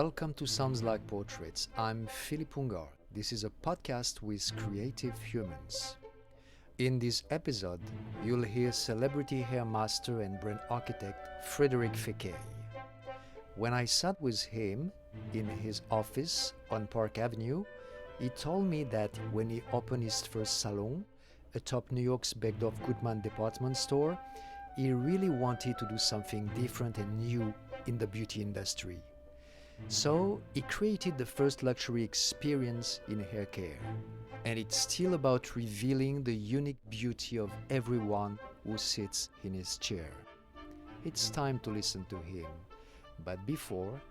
Welcome to Sounds Like Portraits. I'm Philippe Ungar. This is a podcast with creative humans. In this episode, you'll hear celebrity hair master and brand architect Frédéric Fekkai. When I sat with him in his office on Park Avenue, he told me that when he opened his first salon, atop New York's Bergdorf Goodman department store, he really wanted to do something different and new in the beauty industry. So he created the first luxury experience in haircare. And it's still about revealing the unique beauty of everyone who sits in his chair. It's time to listen to him. But before,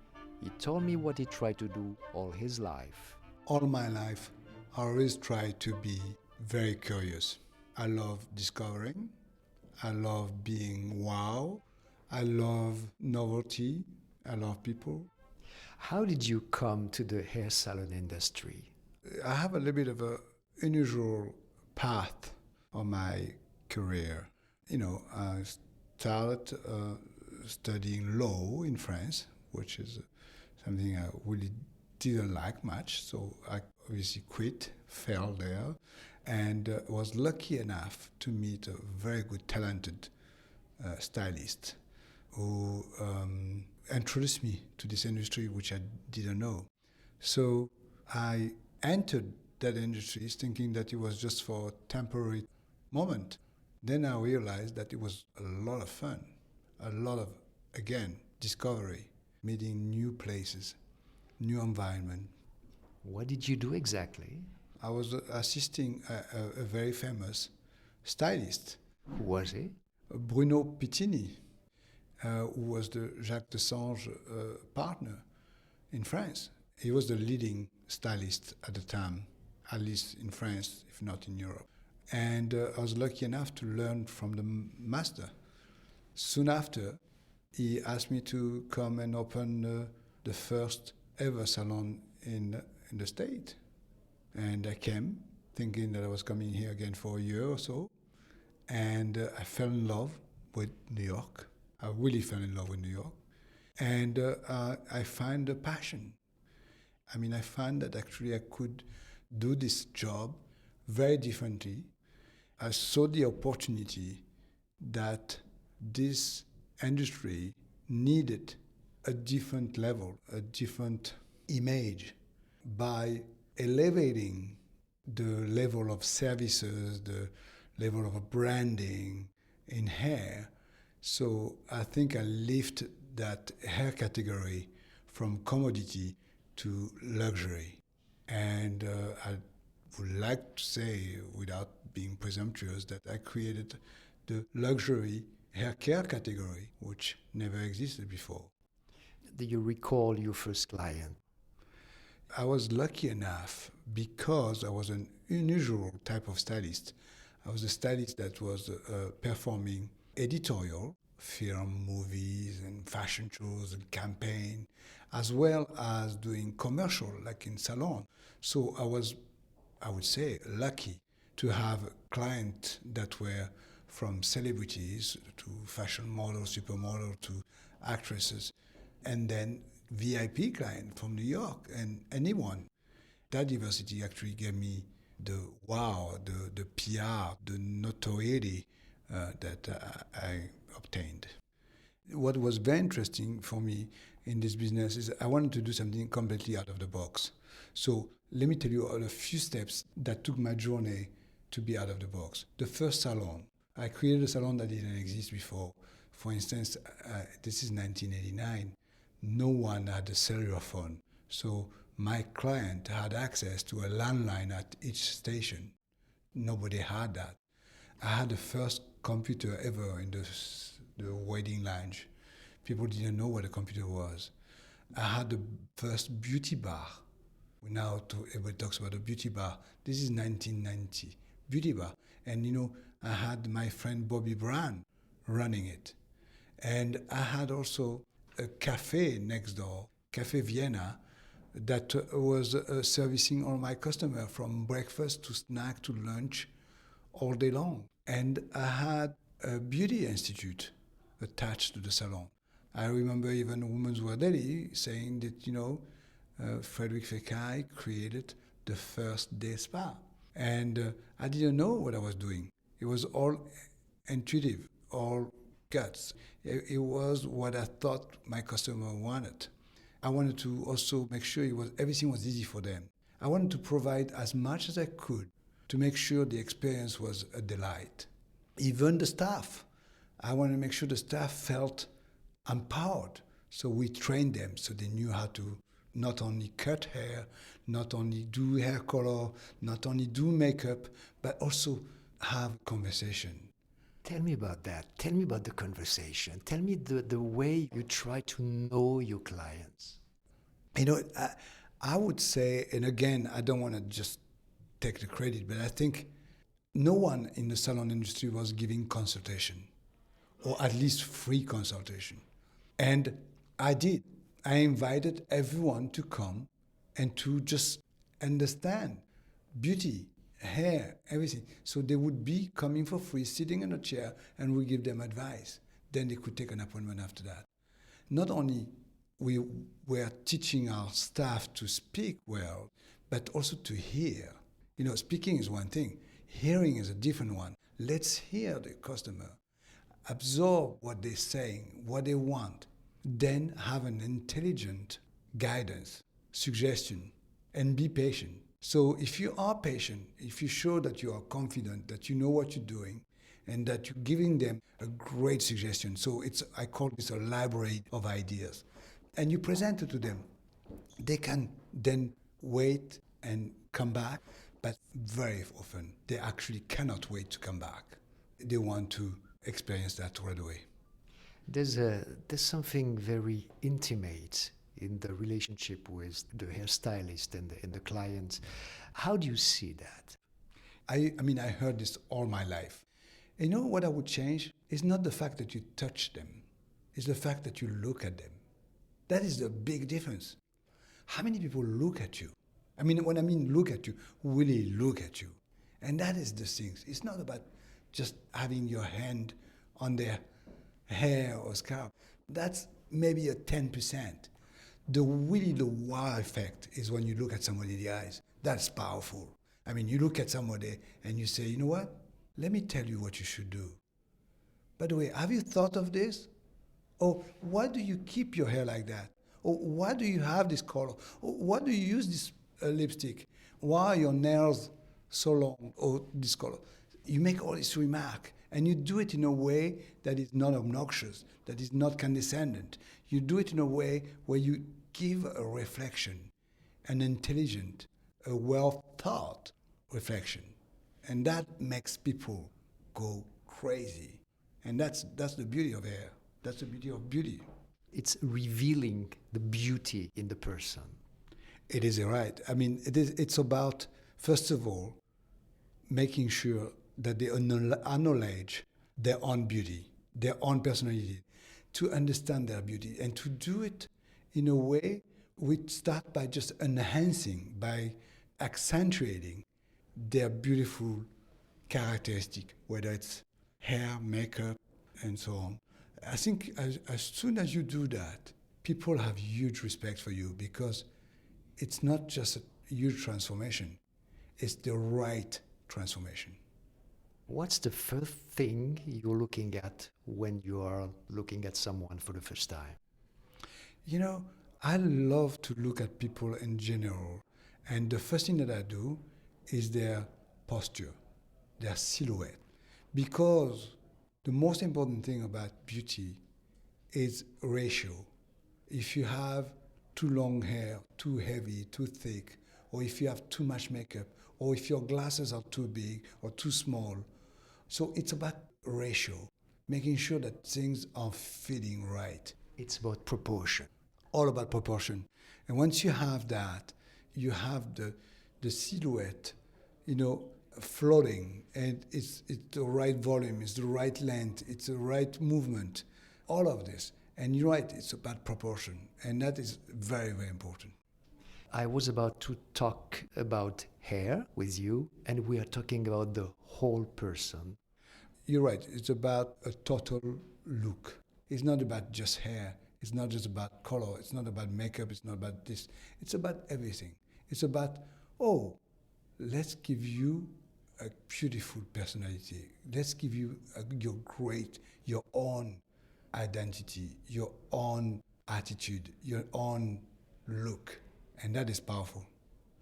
he told me what he tried to do all his life. All my life, I always try to be very curious. I love discovering. I love being wow. I love novelty. I love people. How did you come to the hair salon industry? I have a little bit of an unusual path on my career. I started studying law in France, which is something I really didn't like much. So I obviously quit, fell there, and was lucky enough to meet a very good, talented stylist who introduced me to this industry, which I didn't know. So I entered that industry thinking that it was just for a temporary moment. Then I realized that it was a lot of fun, a lot of, again, discovery, meeting new places, new environment. What did you do exactly? I was assisting a very famous stylist. Who was he? Bruno Pittini, who was the Jacques Dessange partner in France. He was the leading stylist at the time, at least in France, if not in Europe. And I was lucky enough to learn from the master. Soon after, he asked me to come and open the first ever salon in the States. And I came, thinking that I was coming here again for a year or so. And I fell in love with New York. I really fell in love with New York. And I find a passion. I find that actually I could do this job very differently. I saw the opportunity that this industry needed a different level, a different image by elevating the level of services, the level of branding in hair. So I think I lifted that hair category from commodity to luxury. And I would like to say, without being presumptuous, that I created the luxury hair care category, which never existed before. Do you recall your first client? I was lucky enough because I was an unusual type of stylist. I was a stylist that was performing editorial, film, movies, and fashion shows and campaign, as well as doing commercial, like in salon. So I was, I would say, lucky to have clients that were from celebrities to fashion models, supermodels, to actresses, and then VIP client from New York and anyone. That diversity actually gave me the wow, the PR, the notoriety that I obtained. What was very interesting for me in this business is I wanted to do something completely out of the box. So let me tell you a few steps that took my journey to be out of the box. The first salon, I created a salon that didn't exist before. For instance, this is 1989. No one had a cellular phone. So my client had access to a landline at each station. Nobody had that. I had the first computer ever in the wedding lounge. People didn't know what a computer was. I had the first beauty bar. Now everybody talks about a beauty bar. This is 1990, beauty bar. And I had my friend Bobby Brown running it. And I had also a cafe next door, Cafe Vienna, that was servicing all my customers from breakfast to snack to lunch all day long. And I had a beauty institute attached to the salon. I remember even Women's Wear Daily saying that, Frédéric Fekkai created the first day spa. And I didn't know what I was doing. It was all intuitive, all guts. It was what I thought my customer wanted. I wanted to also make sure everything was easy for them. I wanted to provide as much as I could to make sure the experience was a delight. Even the staff. I wanted to make sure the staff felt empowered. So we trained them so they knew how to not only cut hair, not only do hair color, not only do makeup, but also have conversation. Tell me about that. Tell me about the conversation. Tell me the way you try to know your clients. I would say, and again, I don't want to just take the credit, but I think no one in the salon industry was giving consultation, or at least free consultation. And I did. I invited everyone to come and to just understand beauty, hair, everything. So they would be coming for free, sitting in a chair, and we give them advice. Then they could take an appointment after that. Not only we were teaching our staff to speak well, but also to hear. Speaking is one thing. Hearing is a different one. Let's hear the customer. Absorb what they're saying, what they want. Then have an intelligent guidance, suggestion, and be patient. So if you are patient, if you show that you are confident, that you know what you're doing, and that you're giving them a great suggestion. So I call this a library of ideas. And you present it to them. They can then wait and come back, but very often they actually cannot wait to come back. They want to experience that right away. There's something very intimate in the relationship with the hairstylist and the client. How do you see that? I heard this all my life. You know what I would change? It's not the fact that you touch them. It's the fact that you look at them. That is the big difference. How many people look at you? When I mean look at you, really look at you. And that is the thing. It's not about just having your hand on their hair or scalp. That's maybe a 10%. The wow effect is when you look at somebody in the eyes. That's powerful. You look at somebody and you say, you know what? Let me tell you what you should do. By the way, have you thought of this? Or why do you keep your hair like that? Or why do you have this color? Or why do you use this lipstick? Why are your nails so long? Or this color? You make all these remarks, and you do it in a way that is not obnoxious, that is not condescending. You do it in a way where you give a reflection, an intelligent, a well-thought reflection. And that makes people go crazy. And that's the beauty of hair. That's the beauty of beauty. It's revealing the beauty in the person. It is right. It's about, first of all, making sure that they acknowledge their own beauty, their own personality, to understand their beauty, and to do it in a way we start by just enhancing, by accentuating their beautiful characteristic, whether it's hair, makeup, and so on. I think as soon as you do that, people have huge respect for you, because it's not just a huge transformation, it's the right transformation. What's the first thing you're looking at when you are looking at someone for the first time? I love to look at people in general, and the first thing that I do is their posture, their silhouette, because the most important thing about beauty is ratio. If you have too long hair, too heavy, too thick, or if you have too much makeup, or if your glasses are too big or too small. So it's about ratio, making sure that things are fitting right. It's about proportion. All about proportion. And once you have that, you have the silhouette, floating, and it's the right volume, it's the right length, it's the right movement, all of this. And you're right, it's about proportion, and that is very, very important. I was about to talk about hair with you, and we are talking about the whole person. You're right, it's about a total look. It's not about just hair, It's not just about color. It's not about makeup. It's not about this. It's about everything. It's about, oh, let's give you a beautiful personality. Let's give you your own identity, your own attitude, your own look. And that is powerful.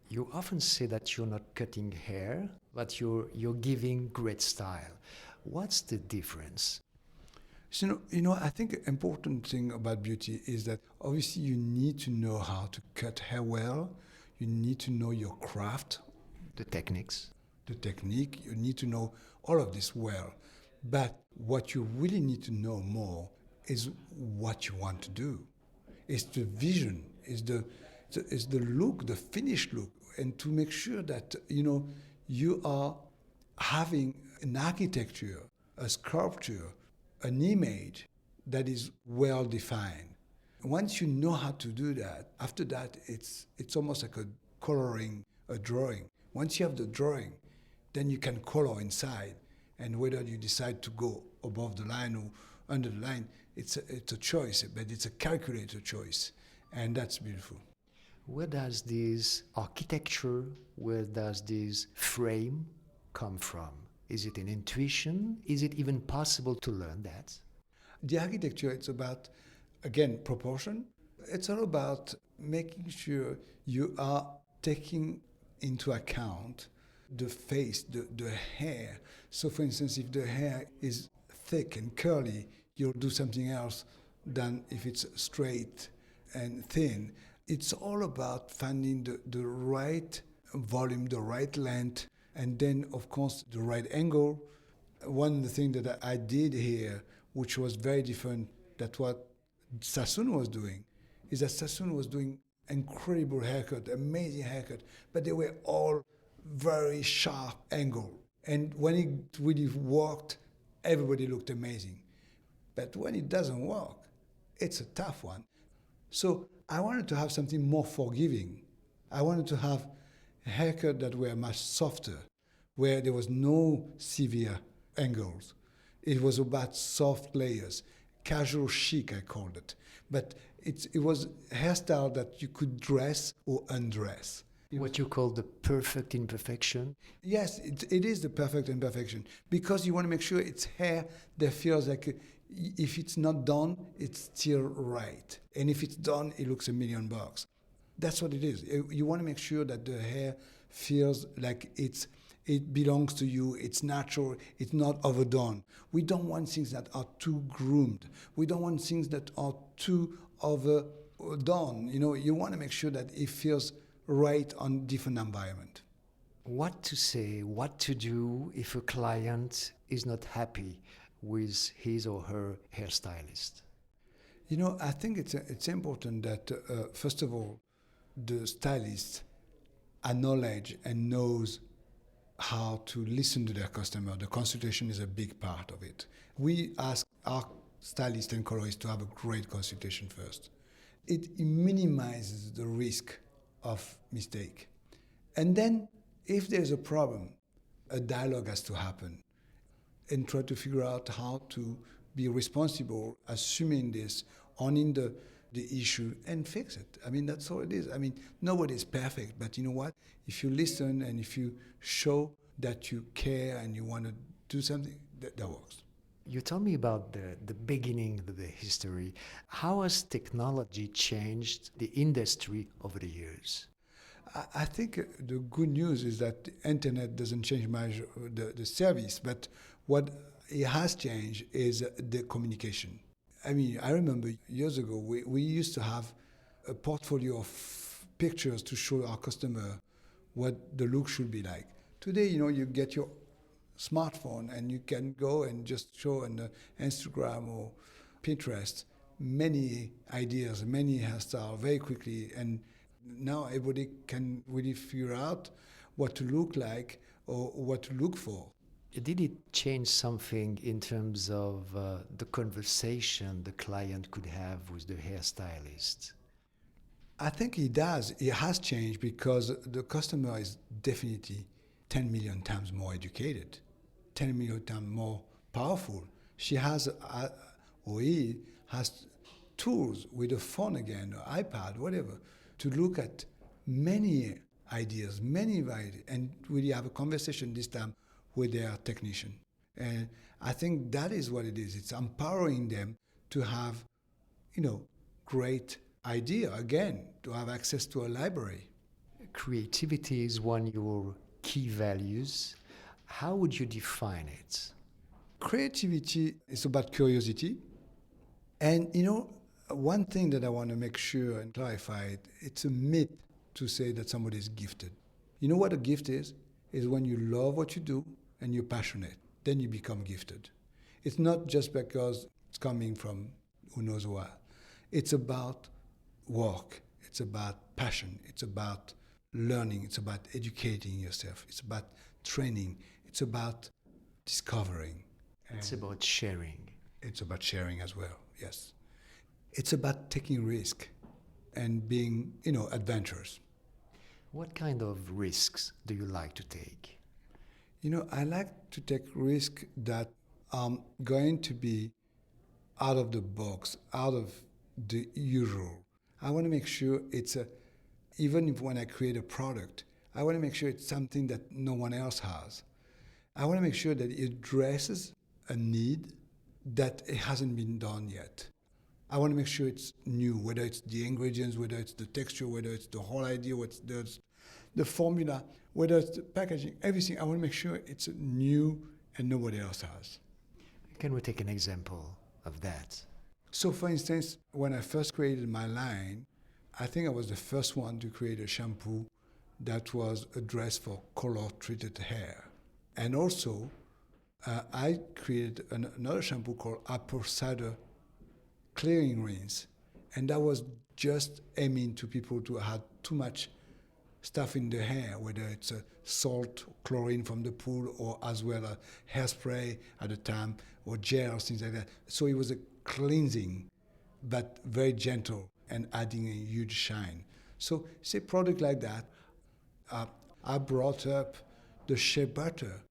You often say that you're not cutting hair, but you're giving great style. What's the difference? So, I think an important thing about beauty is that obviously you need to know how to cut hair well. You need to know your craft. The techniques. The technique. You need to know all of this well. But what you really need to know more is what you want to do. It's the vision, is the look, the finished look, and to make sure that you are having an architecture, a sculpture, an image that is well defined. Once you know how to do that, after that it's almost like a coloring, a drawing. Once you have the drawing, then you can color inside, and whether you decide to go above the line or under the line, it's a choice, but it's a calculated choice, and that's beautiful. Where does this architecture, where does this frame come from? Is it an intuition? Is it even possible to learn that? The architecture, it's about, again, proportion. It's all about making sure you are taking into account the face, the hair. So, for instance, if the hair is thick and curly, you'll do something else than if it's straight and thin. It's all about finding the right volume, the right length, and then, of course, the right angle. One of the things that I did here, which was very different than what Sassoon was doing, is that Sassoon was doing incredible haircut, amazing haircut, but they were all very sharp angle. And when it really worked, everybody looked amazing. But when it doesn't work, it's a tough one. So I wanted to have something more forgiving. I wanted to have a haircut that were much softer, where there was no severe angles. It was about soft layers, casual chic, I called it. But it was a hairstyle that you could dress or undress. What you call the perfect imperfection? Yes, it is the perfect imperfection, because you want to make sure it's hair that feels like if it's not done, it's still right. And if it's done, it looks $1,000,000. That's what it is. You want to make sure that the hair feels like it belongs to you, it's natural, it's not overdone. We don't want things that are too groomed. We don't want things that are too overdone. You want to make sure that it feels right on different environment. What to say, what to do if a client is not happy with his or her hairstylist? I think it's important that, first of all, the stylist acknowledge and knows how to listen to their customer. The consultation is a big part of it. We ask our stylists and colorists to have a great consultation first. It minimizes the risk of mistake. And then, if there's a problem, a dialogue has to happen and try to figure out how to be responsible, assuming this, owning the issue, and fix it. That's all it is. Nobody's perfect, but you know what? If you listen and if you show that you care and you want to do something, that works. You told me about the beginning of the history. How has technology changed the industry over the years? I think the good news is that the internet doesn't change much the service, but what it has changed is the communication. I remember years ago, we used to have a portfolio of pictures to show our customer what the look should be like. Today, you get your smartphone and you can go and just show on Instagram or Pinterest many ideas, many hairstyles very quickly, and now everybody can really figure out what to look like or what to look for. Did it change something in terms of the conversation the client could have with the hairstylist? I think it does. It has changed because the customer is definitely 10 million times more educated, 10 million times more powerful. She has, or he has tools with a phone again, or iPad, whatever, to look at many ideas, many varieties, and really have a conversation this time with their technician. And I think that is what it is. It's empowering them to have, great idea, again, to have access to a library. Creativity is one of your key values. How would you define it? Creativity is about curiosity. And, one thing that I want to make sure and clarify, it's a myth to say that somebody is gifted. You know what a gift is? Is when you love what you do and you're passionate. Then you become gifted. It's not just because it's coming from who knows what. It's about work. It's about passion. It's about learning. It's about educating yourself. It's about training. It's about discovering. It's about sharing. It's about sharing as well, yes. It's about taking risk and being, adventurous. What kind of risks do you like to take? I like to take risks that are going to be out of the box, out of the usual. I want to make sure even if when I create a product, I want to make sure it's something that no one else has. I want to make sure that it addresses a need that it hasn't been done yet. I want to make sure it's new, whether it's the ingredients, whether it's the texture, whether it's the whole idea, whether it's the formula, whether it's the packaging, everything. I want to make sure it's new and nobody else has. Can we take an example of that? So, for instance, when I first created my line, I think I was the first one to create a shampoo that was addressed for color-treated hair. And also, I created another shampoo called apple cider clearing rinse, and that was just aiming to people who had too much stuff in their hair, whether it's salt, chlorine from the pool, or as well as hairspray at the time, or gel, things like that. So it was a cleansing, but very gentle and adding a huge shine. So say product like that. I brought up the shea butter.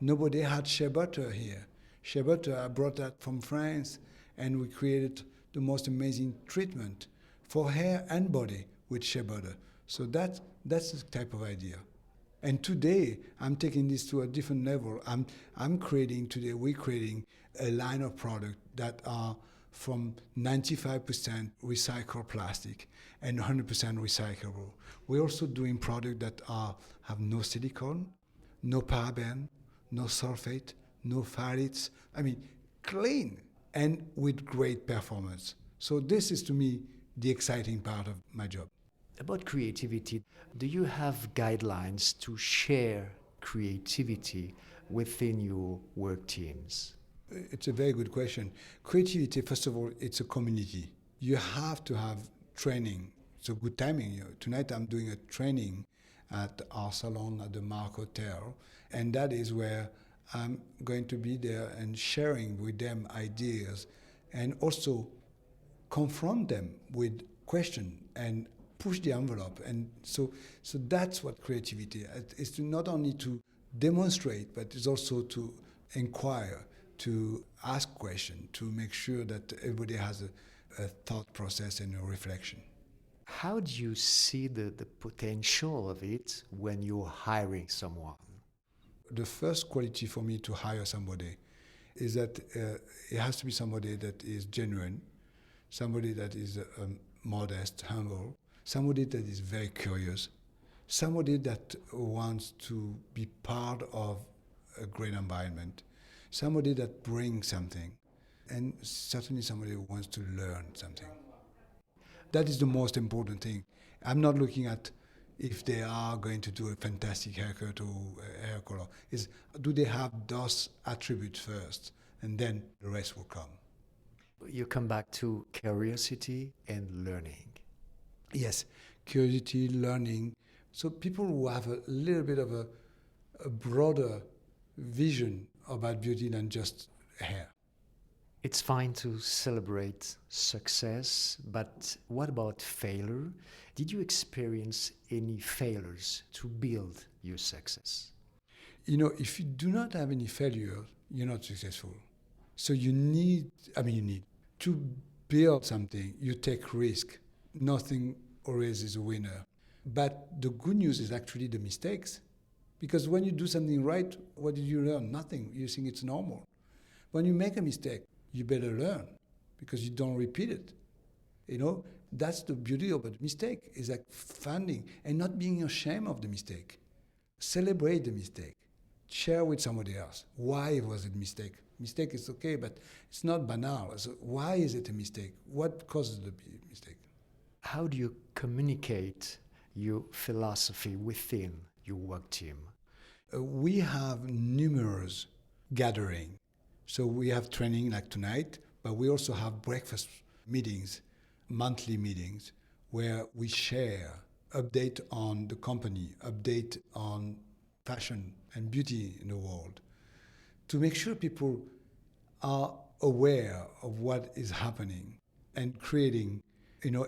Nobody had shea butter here. Shea butter, I brought that from France, and we created the most amazing treatment for hair and body with shea butter. So that's the type of idea. And today, I'm taking this to a different level. We're creating a line of products that are from 95% recycled plastic and 100% recyclable. We're also doing products that have no silicone, no paraben, no sulfate, no phthalates. Clean and with great performance. So this is, to me, the exciting part of my job. About creativity, do you have guidelines to share creativity within your work teams? It's a very good question. Creativity, first of all, it's a community. You have to have training. It's a good timing. Tonight I'm doing a training at our salon at the Mark Hotel, and that is where I'm going to be there and sharing with them ideas and also confront them with questions and push the envelope. And so that's what creativity is, to not only to demonstrate, but it's also to inquire, to ask questions, to make sure that everybody has a thought process and a reflection. How do you see the potential of it when you're hiring someone? The first quality for me to hire somebody is that it has to be somebody that is genuine, somebody that is modest, humble, somebody that is very curious, somebody that wants to be part of a great environment, somebody that brings something, and certainly somebody who wants to learn something. That is the most important thing. I'm not looking at if they are going to do a fantastic haircut or hair color. Do they have those attributes first, and then the rest will come. You come back to curiosity and learning. Yes, curiosity, learning. So people who have a little bit of a broader vision about beauty than just hair. It's fine to celebrate success, but what about failure? Did you experience any failures to build your success? If you do not have any failure, you're not successful. So you need to build something, you take risk. Nothing always is a winner. But the good news is actually the mistakes. Because when you do something right, what did you learn? Nothing. You think it's normal. When you make a mistake, you better learn because you don't repeat it. You know, that's the beauty of a mistake, is like finding and not being ashamed of the mistake. Celebrate the mistake. Share with somebody else. Why was it a mistake? Mistake is okay, but it's not banal. So why is it a mistake? What causes the mistake? How do you communicate your philosophy within your work team? We have numerous gatherings. So we have training like tonight, but we also have breakfast meetings, monthly meetings, where we share, update on the company, update on fashion and beauty in the world, to make sure people are aware of what is happening and creating,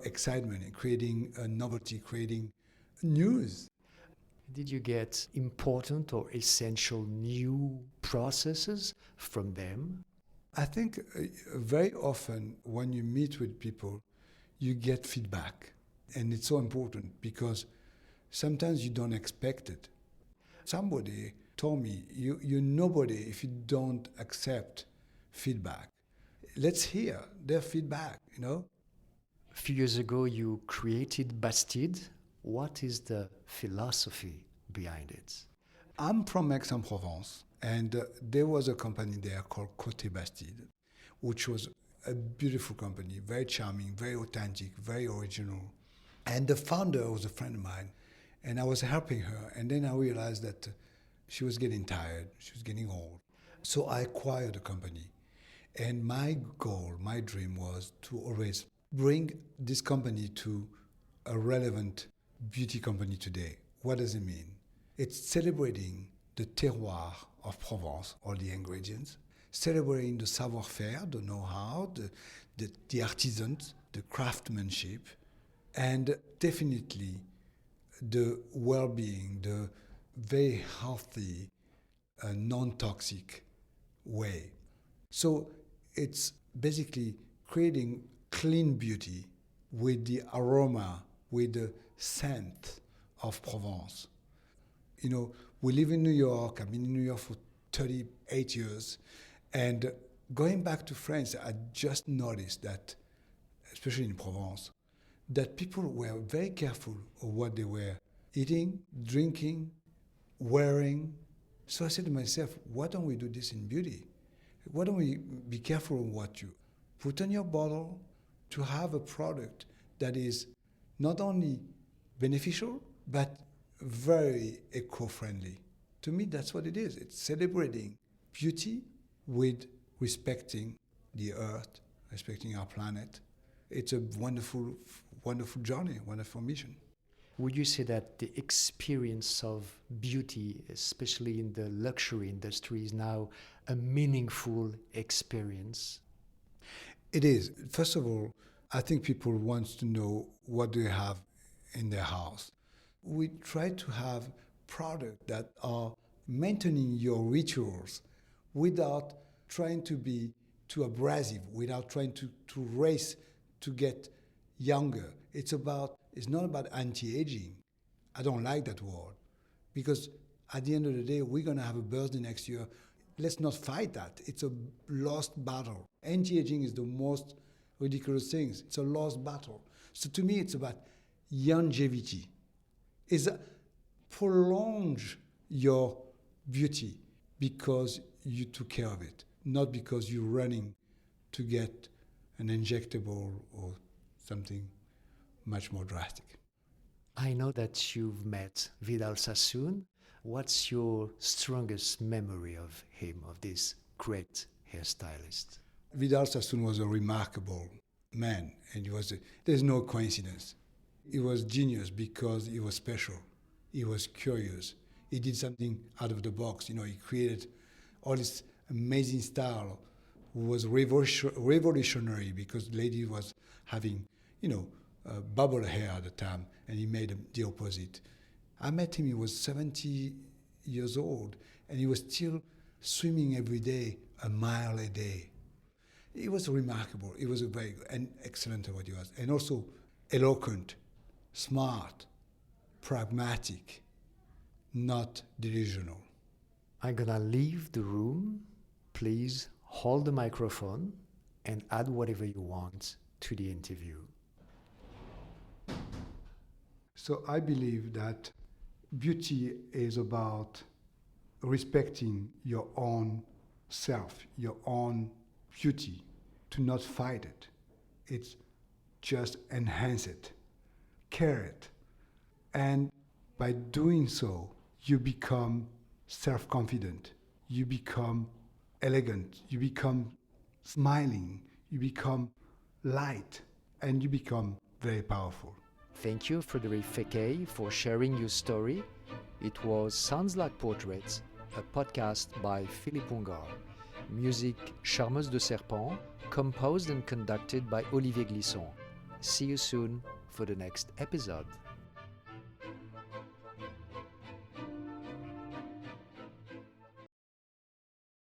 excitement and creating a novelty, creating news. Did you get important or essential new processes from them? I think very often when you meet with people, you get feedback. And it's so important because sometimes you don't expect it. Somebody told me, you're nobody if you don't accept feedback. Let's hear their feedback, A few years ago, you created Bastide. What is the philosophy behind it? I'm from Aix-en-Provence, and there was a company there called Côté Bastide, which was a beautiful company, very charming, very authentic, very original. And the founder was a friend of mine, and I was helping her. And then I realized that she was getting tired, she was getting old. So I acquired the company. And my goal, my dream was to always bring this company to a relevant beauty company today. What does it mean? It's celebrating the terroir of Provence, all the ingredients, celebrating the savoir-faire, the know-how, the artisans, the craftsmanship, and definitely the well-being, the very healthy, non-toxic way. So it's basically creating clean beauty with the aroma, with the scent of Provence. We live in New York. I've been in New York for 38 years. And going back to France, I just noticed that, especially in Provence, that people were very careful of what they were eating, drinking, wearing. So I said to myself, why don't we do this in beauty? Why don't we be careful of what you put in your bottle to have a product that is not only beneficial, but very eco-friendly. To me, that's what it is. It's celebrating beauty with respecting the earth, respecting our planet. It's a wonderful, wonderful journey, wonderful mission. Would you say that the experience of beauty, especially in the luxury industry, is now a meaningful experience? It is. First of all, I think people want to know what they have in their house. We try to have products that are maintaining your rituals without trying to be too abrasive, without trying to race to get younger. It's not about anti-aging. I don't like that word because at the end of the day, we're going to have a birthday next year. Let's not fight that. It's a lost battle. Anti-aging is the most ridiculous thing. It's a lost battle. So to me, it's about longevity. Is prolong your beauty because you took care of it, not because you're running to get an injectable or something much more drastic. I know that you've met Vidal Sassoon. What's your strongest memory of him, of this great hairstylist? Vidal Sassoon was a remarkable man, and there's no coincidence. He was genius because he was special. He was curious. He did something out of the box. He created all this amazing style. Was revolutionary because the lady was having, bubble hair at the time, and he made the opposite. I met him, he was 70 years old, and he was still swimming every day, a mile a day. It was remarkable. It was a very good and excellent what he was. And also eloquent, smart, pragmatic, not delusional. I'm gonna leave the room. Please hold the microphone and add whatever you want to the interview. So I believe that beauty is about respecting your own self, your own beauty, to not fight it. It's just enhance it, care it. And by doing so, you become self-confident, you become elegant, you become smiling, you become light, and you become very powerful. Thank you, Frédéric Fekkai, for sharing your story. It was Sounds Like Portraits, a podcast by Philippe Ungar. Music Charmeuse de Serpent, composed and conducted by Olivier Glisson. See you soon for the next episode.